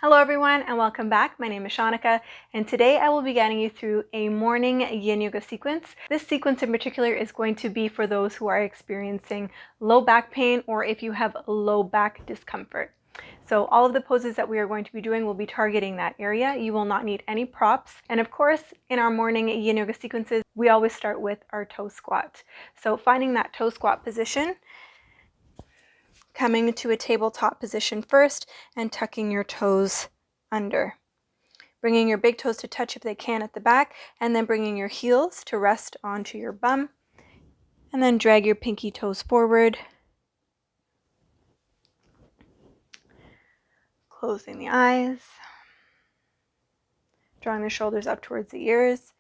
Hello everyone and welcome back. My name is Shaunneka and today I will be guiding you through a morning yin yoga sequence. This sequence in particular is going to be for those who are experiencing low back pain or if you have low back discomfort. So all of the poses that we are going to be doing will be targeting that area. You will not need any props. And of course, in our morning yin yoga sequences, we always start with our toe squat. So finding that toe squat position, coming to a tabletop position first and tucking your toes under. Bringing your big toes to touch if they can at the back, and then bringing your heels to rest onto your bum. And then drag your pinky toes forward. Closing the eyes. Drawing the shoulders up towards the ears.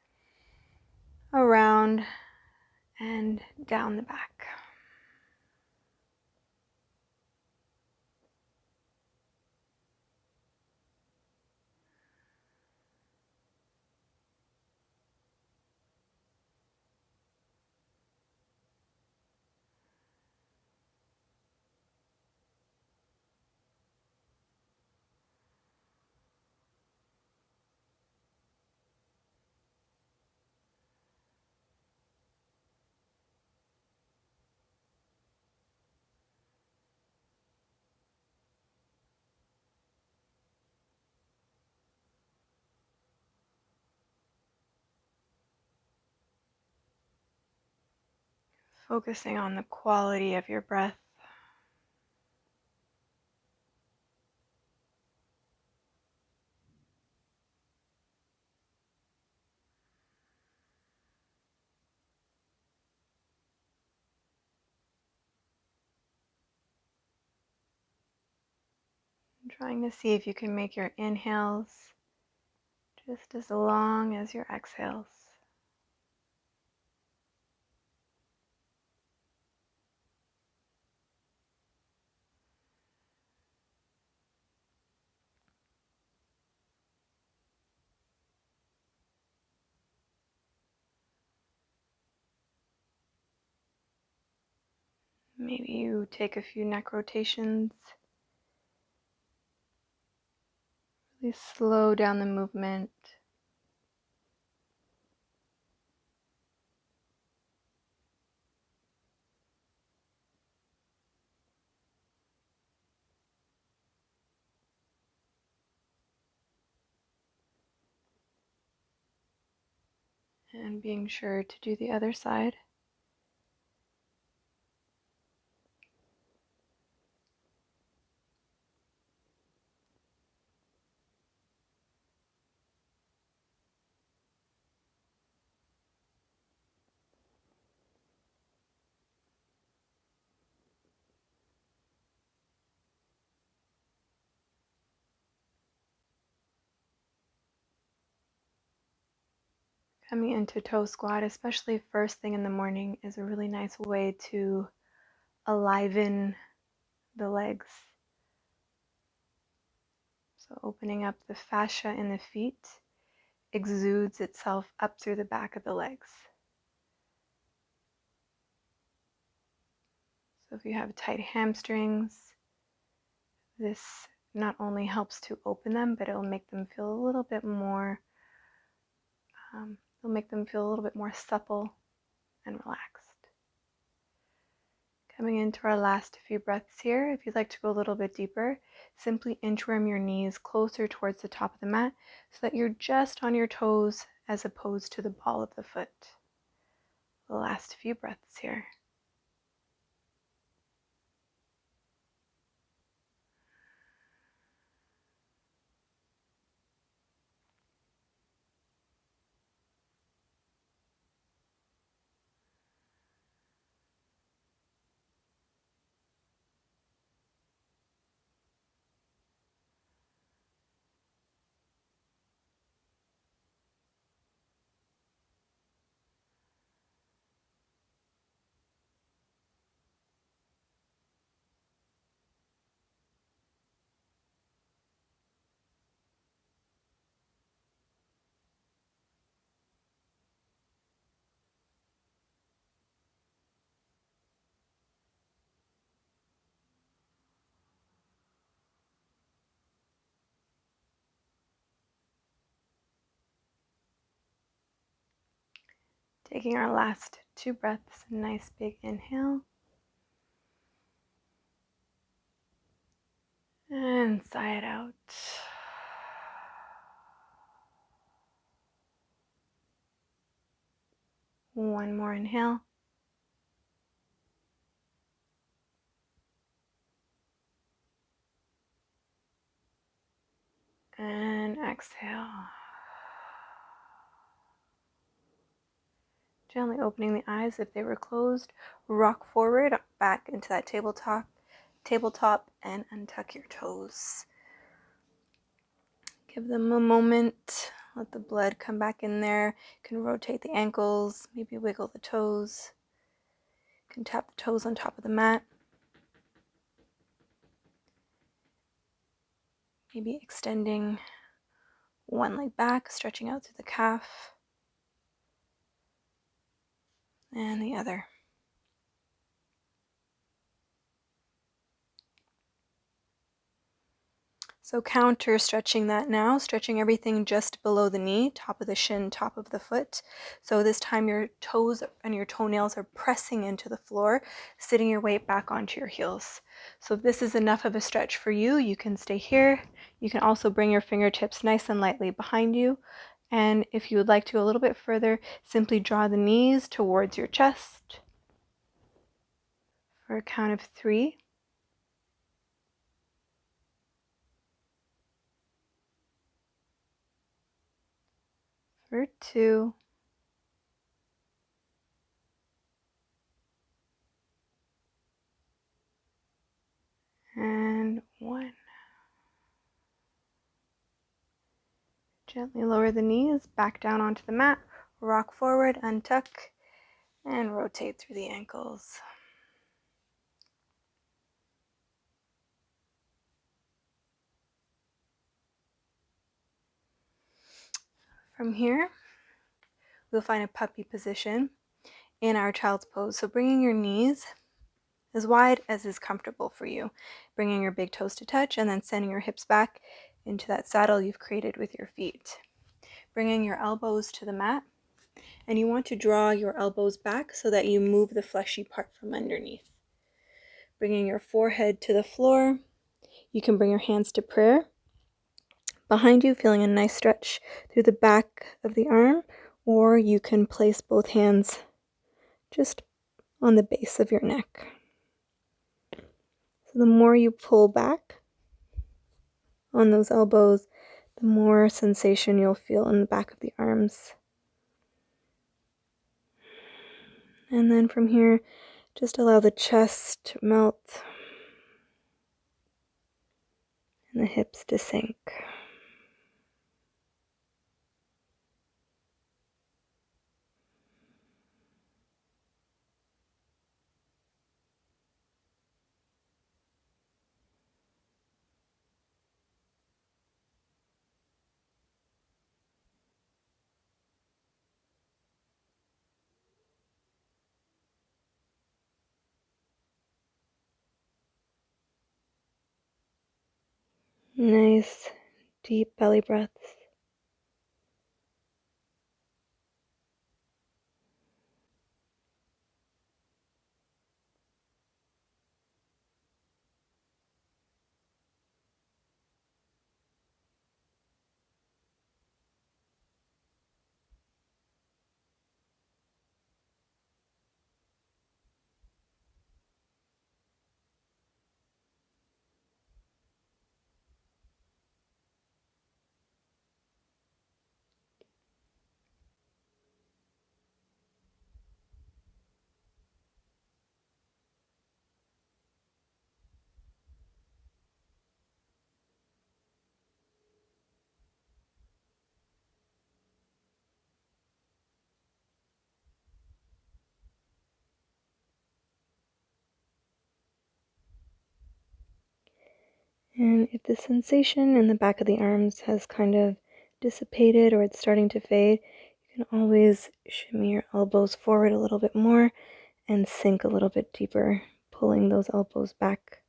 Around and down the back. Focusing on the quality of your breath. Trying to see if you can make your inhales just as long as your exhales. Maybe you take a few neck rotations. Really slow down the movement. And being sure to do the other side. Coming into toe squat, especially first thing in the morning, is a really nice way to enliven the legs. So opening up the fascia in the feet exudes itself up through the back of the legs. So if you have tight hamstrings, this not only helps to open them, but it'll make them feel a little bit more, supple and relaxed. Coming into our last few breaths here, if you'd like to go a little bit deeper, simply inchworm your knees closer towards the top of the mat so that you're just on your toes as opposed to the ball of the foot. The last few breaths here. Taking our last 2 breaths, nice big inhale. And sigh it out. One more inhale. And exhale. Gently opening the eyes if they were closed. Rock forward back into that tabletop, and untuck your toes. Give them a moment. Let the blood come back in there. You can rotate the ankles, maybe wiggle the toes. You can tap the toes on top of the mat. Maybe extending one leg back, stretching out through the calf, and the other. So counter stretching that now, stretching everything just below the knee, top of the shin, top of the foot. So this time your toes and your toenails are pressing into the floor, sitting your weight back onto your heels. So if this is enough of a stretch for you, you can stay here. You can also bring your fingertips nice and lightly behind you. And if you would like to go a little bit further, simply draw the knees towards your chest for a count of 3. For 2. And 1. Gently lower the knees back down onto the mat, rock forward, untuck, and rotate through the ankles. From here, we'll find a puppy position in our child's pose. So bringing your knees as wide as is comfortable for you, bringing your big toes to touch, and then sending your hips back into that saddle you've created with your feet. Bringing your elbows to the mat, and you want to draw your elbows back so that you move the fleshy part from underneath. Bringing your forehead to the floor, you can bring your hands to prayer. Behind you, feeling a nice stretch through the back of the arm, or you can place both hands just on the base of your neck. So the more you pull back on those elbows, the more sensation you'll feel in the back of the arms. And then from here, just allow the chest to melt and the hips to sink. Nice, deep belly breaths. And if the sensation in the back of the arms has kind of dissipated or it's starting to fade, you can always shimmy your elbows forward a little bit more and sink a little bit deeper, pulling those elbows back.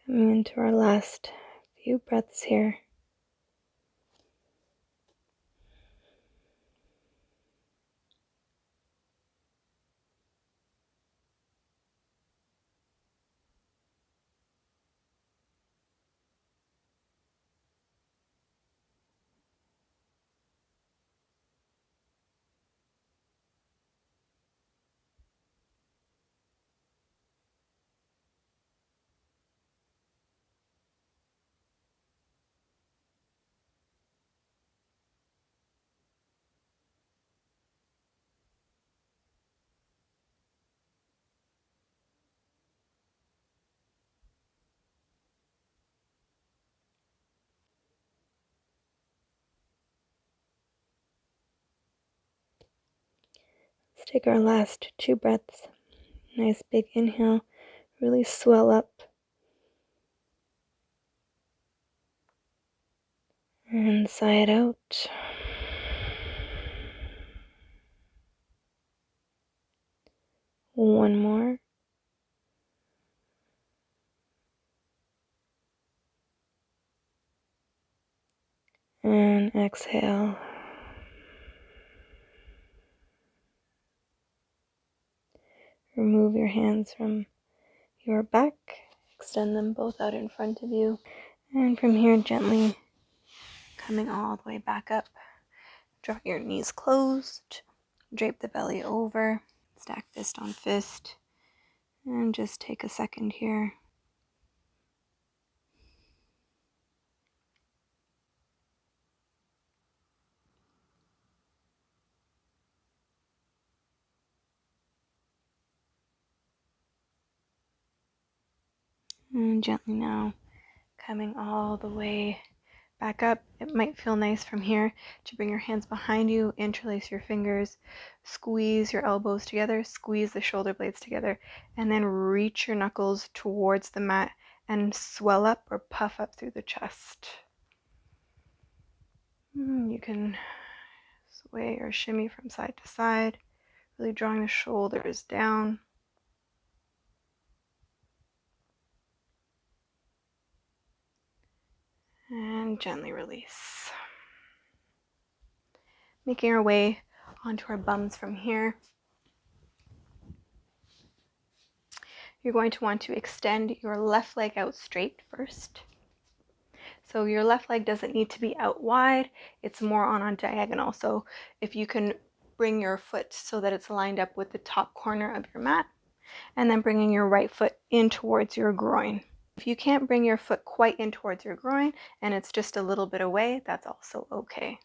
Coming into our last few breaths here. Let's take our last 2 breaths. Nice big inhale. Really swell up. And sigh it out. One more. And exhale. Remove your hands from your back. Extend them both out in front of you. And from here, gently coming all the way back up. Draw your knees closed. Drape the belly over. Stack fist on fist. And just take a second here. And gently now coming all the way back up. It might feel nice from here to bring your hands behind you, interlace your fingers, squeeze your elbows together, squeeze the shoulder blades together, and then reach your knuckles towards the mat and swell up or puff up through the chest. You can sway or shimmy from side to side, really drawing the shoulders down. And gently release. Making our way onto our bums from here. You're going to want to extend your left leg out straight first. So your left leg doesn't need to be out wide, it's more on a diagonal. So if you can bring your foot so that it's lined up with the top corner of your mat, and then bringing your right foot in towards your groin. If you can't bring your foot quite in towards your groin and it's just a little bit away, that's also okay.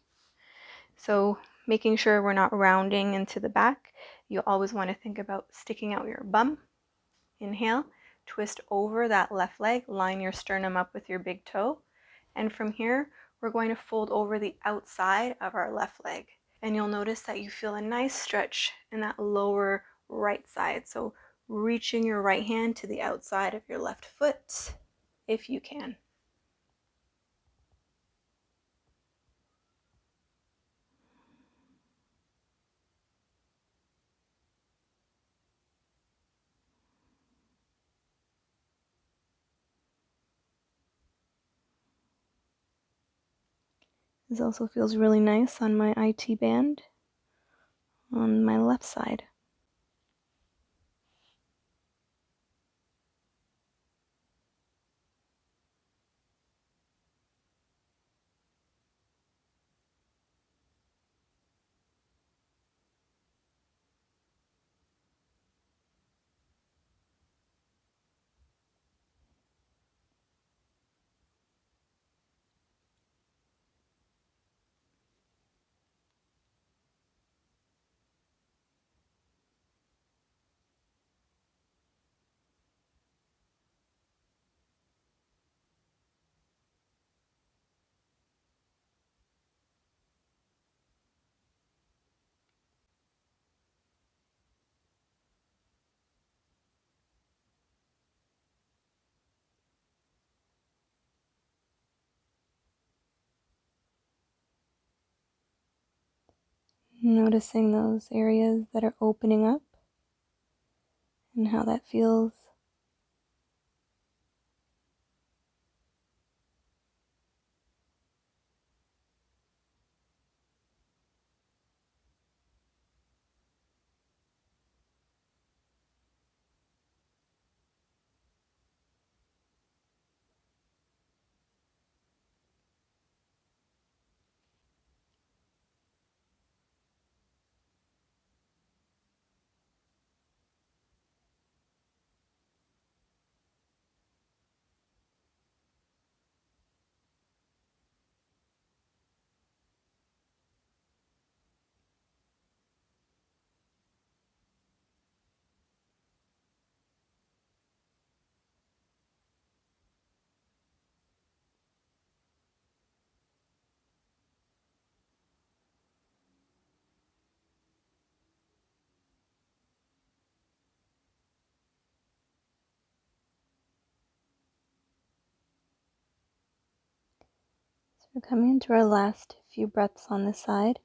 So making sure we're not rounding into the back, you always want to think about sticking out your bum. Inhale, twist over that left leg, line your sternum up with your big toe. And from here, we're going to fold over the outside of our left leg. And you'll notice that you feel a nice stretch in that lower right side. So reaching your right hand to the outside of your left foot, if you can. This also feels really nice on my IT band on my left side. Noticing those areas that are opening up and how that feels. We're coming into our last few breaths on this side,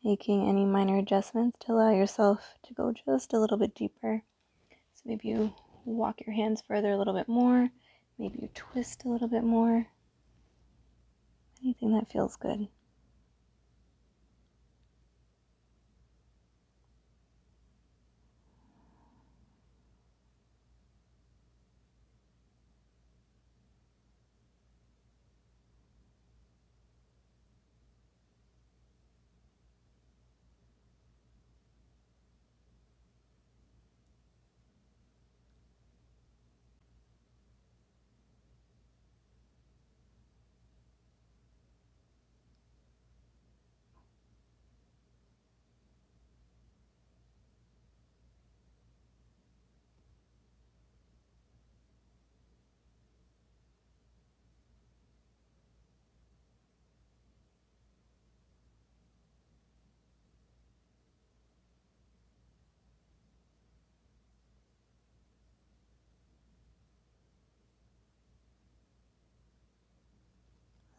making any minor adjustments to allow yourself to go just a little bit deeper. So maybe you walk your hands further a little bit more, maybe you twist a little bit more, anything that feels good.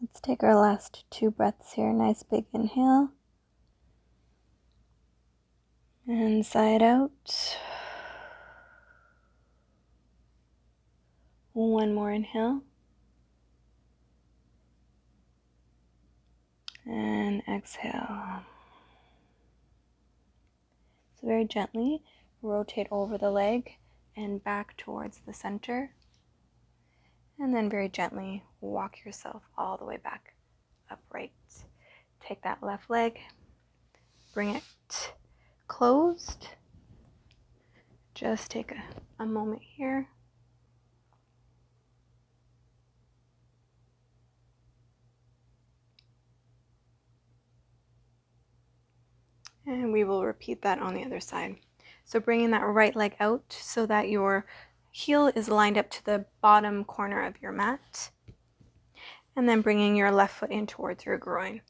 Let's take our last 2 breaths here. Nice big inhale. And side out. One more inhale. And exhale. So very gently rotate over the leg and back towards the center. And then very gently walk yourself all the way back upright. Take that left leg, bring it closed. Just take a moment here. And we will repeat that on the other side. So bringing that right leg out so that your heel is lined up to the bottom corner of your mat. And then bringing your left foot in towards your groin.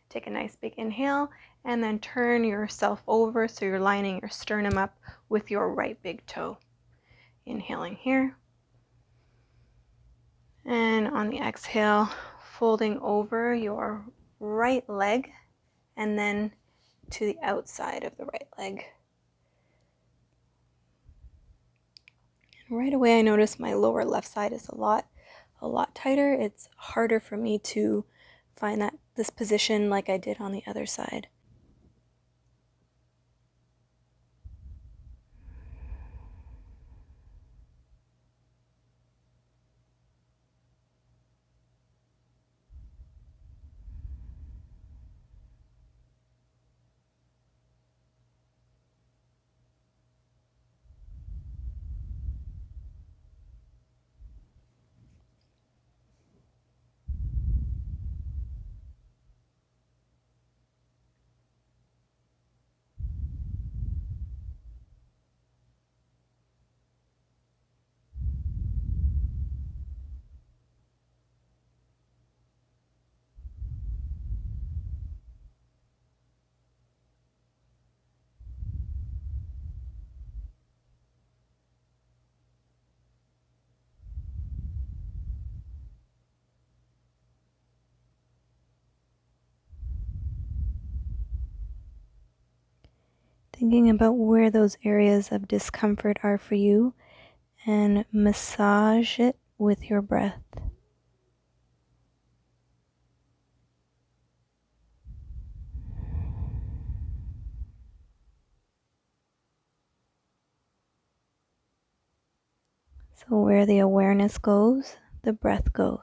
Take a nice big inhale and then turn yourself over so you're lining your sternum up with your right big toe. Inhaling here. And on the exhale, folding over your right leg and then to the outside of the right leg. And right away I notice my lower left side is a lot tighter. It's harder for me to find this position like I did on the other side. Thinking about where those areas of discomfort are for you and massage it with your breath. So where the awareness goes, the breath goes.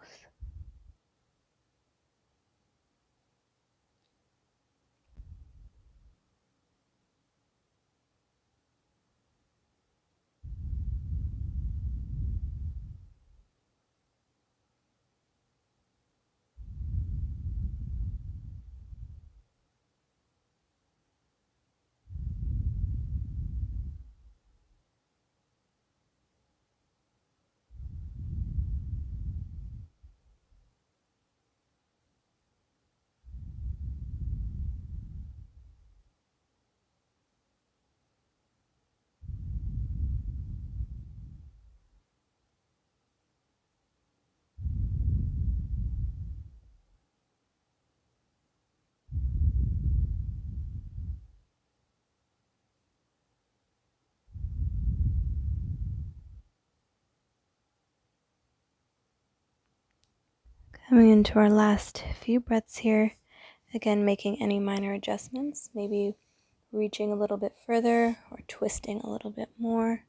Coming into our last few breaths here, again making any minor adjustments, maybe reaching a little bit further or twisting a little bit more.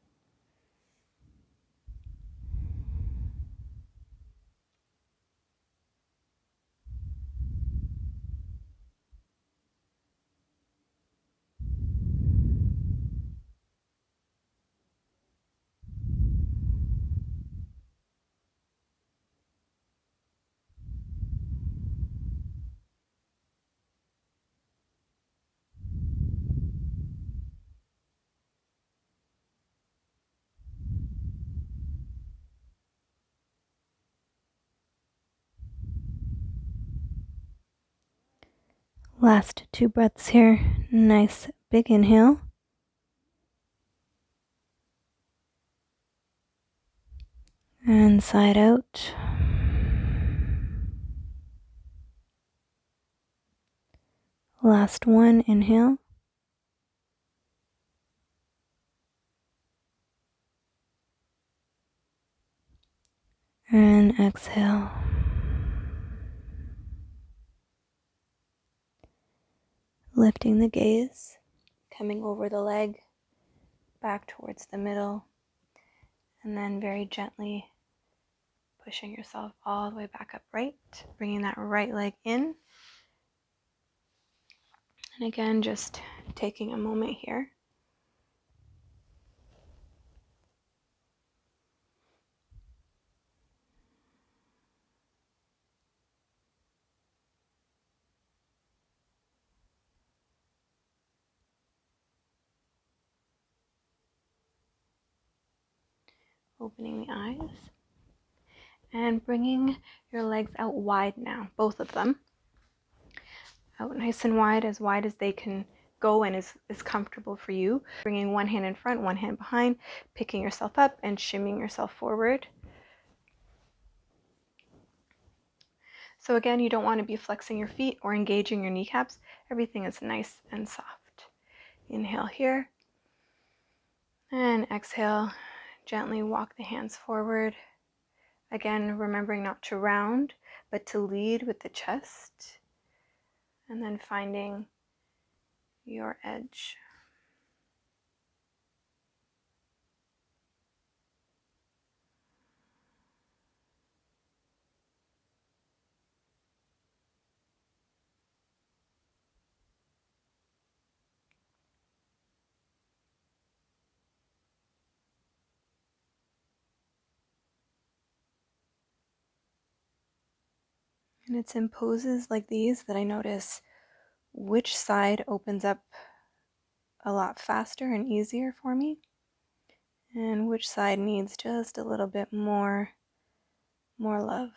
Last 2 breaths here. Nice big inhale. And side out. Last one, inhale. And exhale. Lifting the gaze, coming over the leg, back towards the middle, and then very gently pushing yourself all the way back upright, bringing that right leg in. And again, just taking a moment here. Opening the eyes and bringing your legs out wide now, both of them. Out nice and wide as they can go and is comfortable for you. Bringing one hand in front, one hand behind, picking yourself up and shimmying yourself forward. So again, you don't want to be flexing your feet or engaging your kneecaps. Everything is nice and soft. Inhale here and exhale. Gently walk the hands forward. Again, remembering not to round, but to lead with the chest. And then finding your edge. And it's in poses like these that I notice which side opens up a lot faster and easier for me, and which side needs just a little bit more love.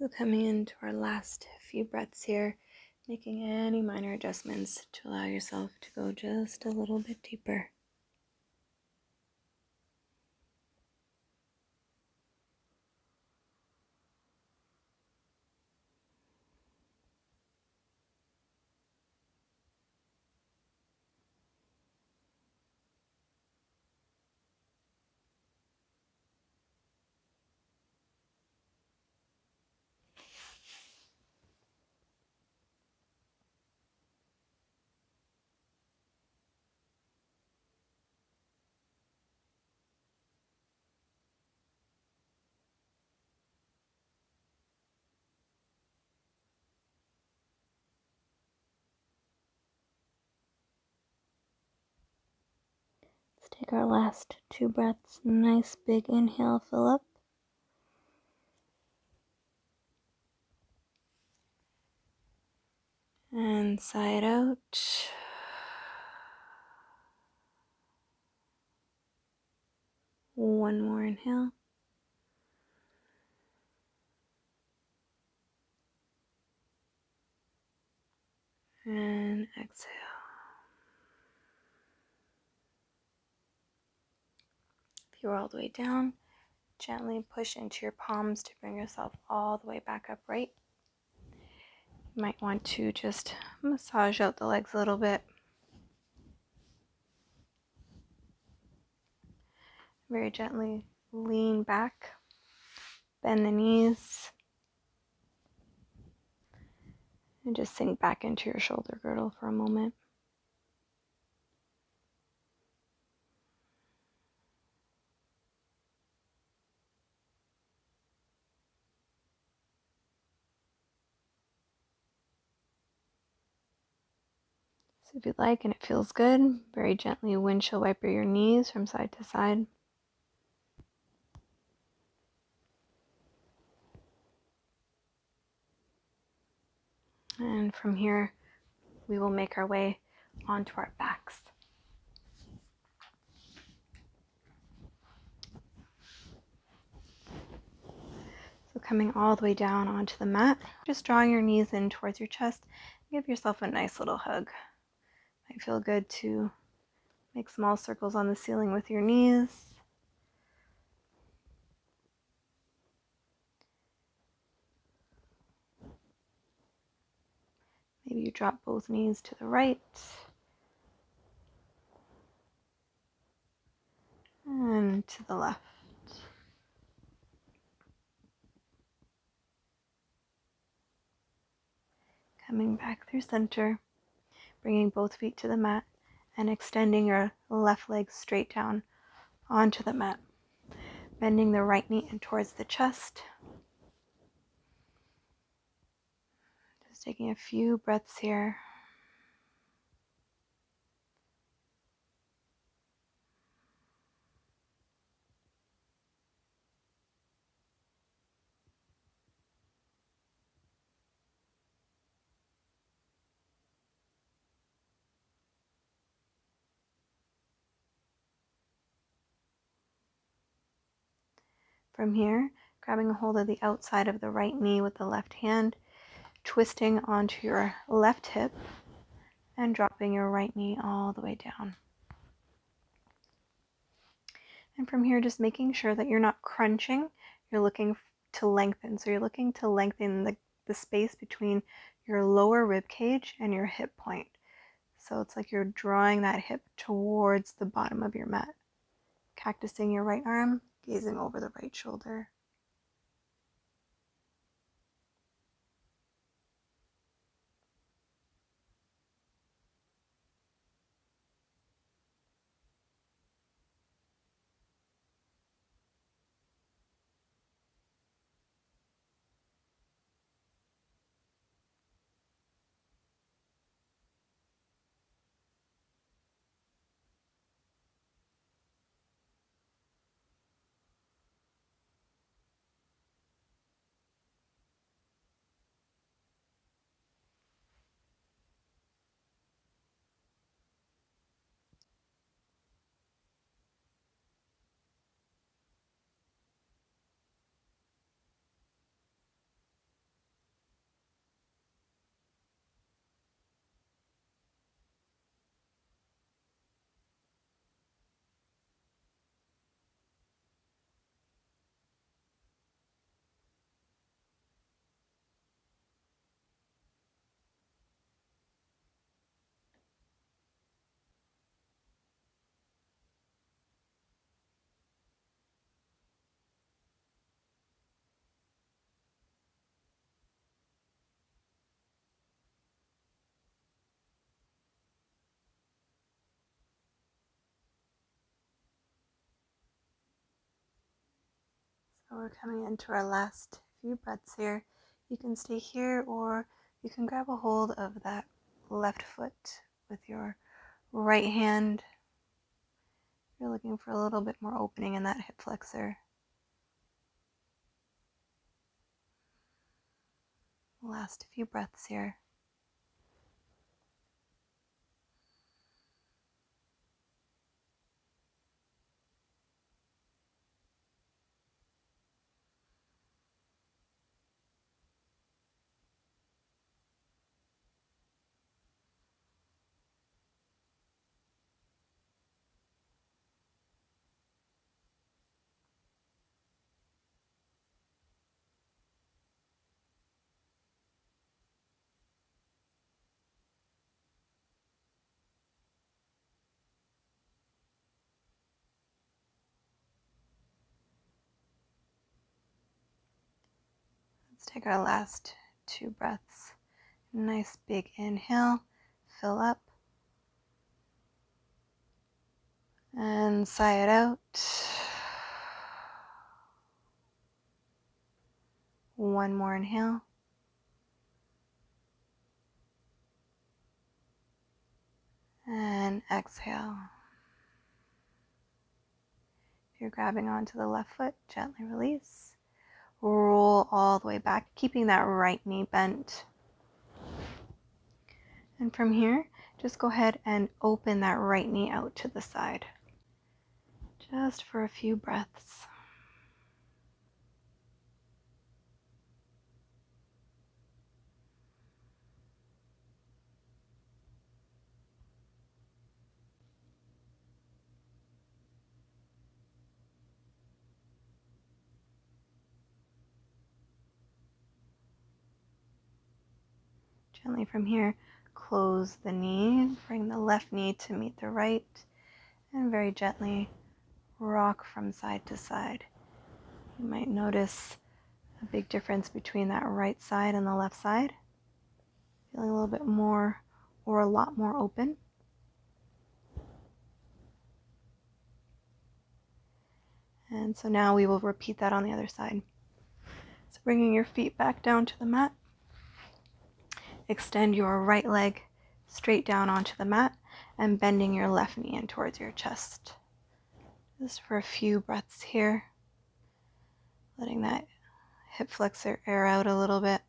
So coming into our last few breaths here, making any minor adjustments to allow yourself to go just a little bit deeper. Let's take our last 2 breaths. Nice big inhale, fill up. And sigh it out. One more inhale. And exhale. If you're all the way down, gently push into your palms to bring yourself all the way back upright. You might want to just massage out the legs a little bit. Very gently lean back, bend the knees, and just sink back into your shoulder girdle for a moment. So if you'd like and it feels good, very gently windshield wiper your knees from side to side. And from here, we will make our way onto our backs. So coming all the way down onto the mat, just drawing your knees in towards your chest, give yourself a nice little hug. Might feel good to make small circles on the ceiling with your knees. Maybe you drop both knees to the right and to the left. Coming back through center, bringing both feet to the mat and extending your left leg straight down onto the mat. Bending the right knee in towards the chest. Just taking a few breaths here. From here, grabbing a hold of the outside of the right knee with the left hand, twisting onto your left hip, and dropping your right knee all the way down. And from here, just making sure that you're not crunching, you're looking to lengthen. So you're looking to lengthen the space between your lower rib cage and your hip point. So it's like you're drawing that hip towards the bottom of your mat. Cactusing your right arm, gazing over the right shoulder. So we're coming into our last few breaths here. You can stay here or you can grab a hold of that left foot with your right hand. You're looking for a little bit more opening in that hip flexor. Last few breaths here. Let's take our last 2 breaths. Nice big inhale, fill up, and sigh it out. One more inhale. And exhale. If you're grabbing onto the left foot, gently release. Roll all the way back, keeping that right knee bent. And from here, just go ahead and open that right knee out to the side. Just for a few breaths. Gently from here, close the knee, bring the left knee to meet the right, and very gently rock from side to side. You might notice a big difference between that right side and the left side. Feeling a little bit more or a lot more open. And so now we will repeat that on the other side. So bringing your feet back down to the mat. Extend your right leg straight down onto the mat and bending your left knee in towards your chest. Just for a few breaths here. Letting that hip flexor air out a little bit.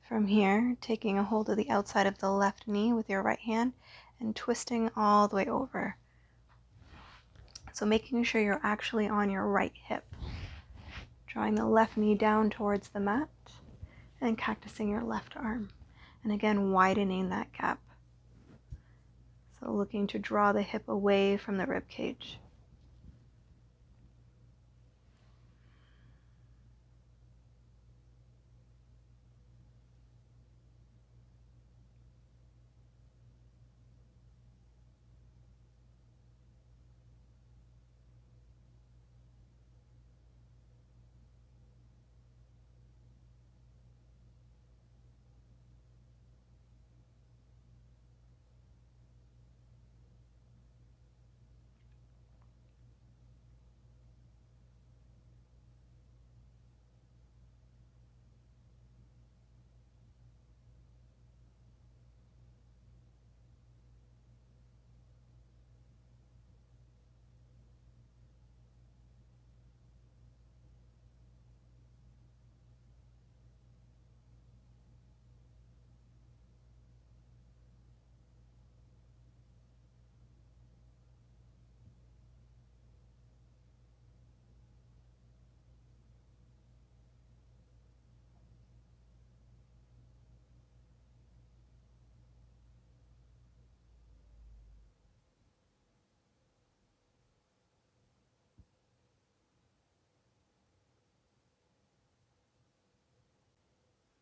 From here, taking a hold of the outside of the left knee with your right hand and twisting all the way over. So making sure you're actually on your right hip. Drawing the left knee down towards the mat and cactusing your left arm. And again, widening that gap. So looking to draw the hip away from the rib cage.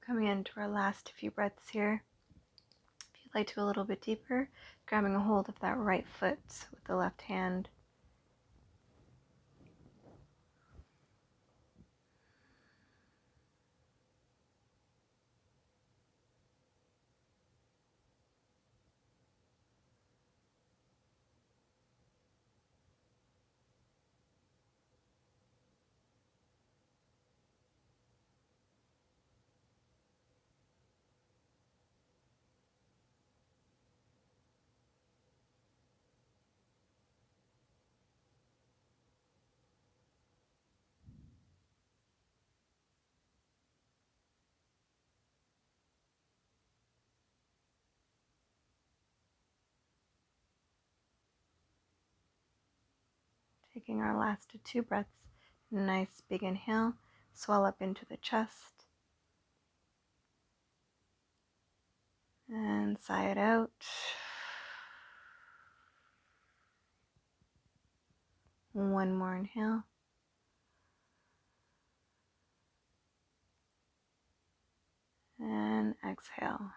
Coming into our last few breaths here. If you'd like to go a little bit deeper, grabbing a hold of that right foot with the left hand. Taking our last two breaths, nice big inhale, swell up into the chest, and sigh it out. One more inhale. And exhale.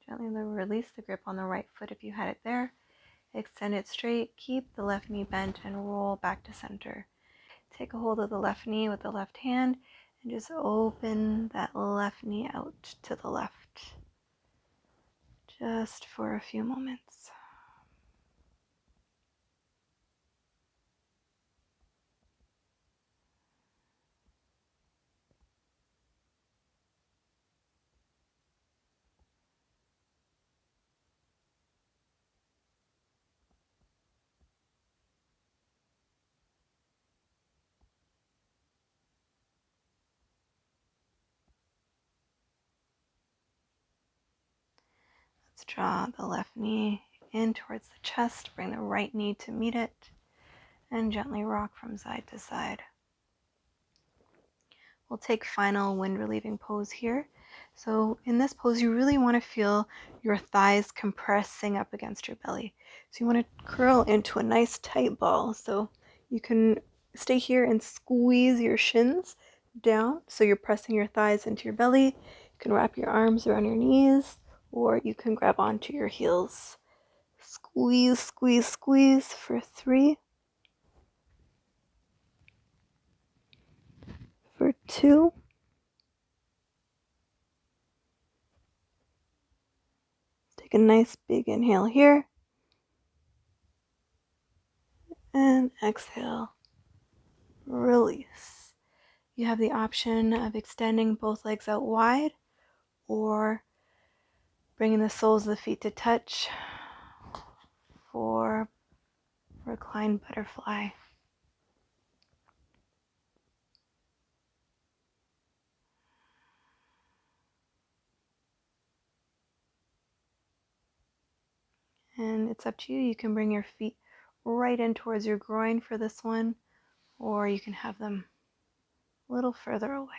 Gently release the grip on the right foot if you had it there. Extend it straight, keep the left knee bent, and roll back to center. Take a hold of the left knee with the left hand and just open that left knee out to the left. Just for a few moments. Let's draw the left knee in towards the chest, bring the right knee to meet it, and gently rock from side to side. We'll take final wind relieving pose here. So in this pose, you really want to feel your thighs compressing up against your belly. So you want to curl into a nice tight ball. So you can stay here and squeeze your shins down. So you're pressing your thighs into your belly. You can wrap your arms around your knees, or you can grab onto your heels. Squeeze, squeeze, squeeze for 3, for 2, take a nice big inhale here, and exhale, release. You have the option of extending both legs out wide or bringing the soles of the feet to touch for reclined butterfly. And it's up to you. You can bring your feet right in towards your groin for this one, or you can have them a little further away.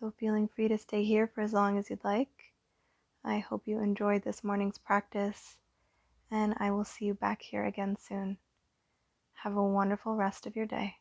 So feeling free to stay here for as long as you'd like. I hope you enjoyed this morning's practice, and I will see you back here again soon. Have a wonderful rest of your day.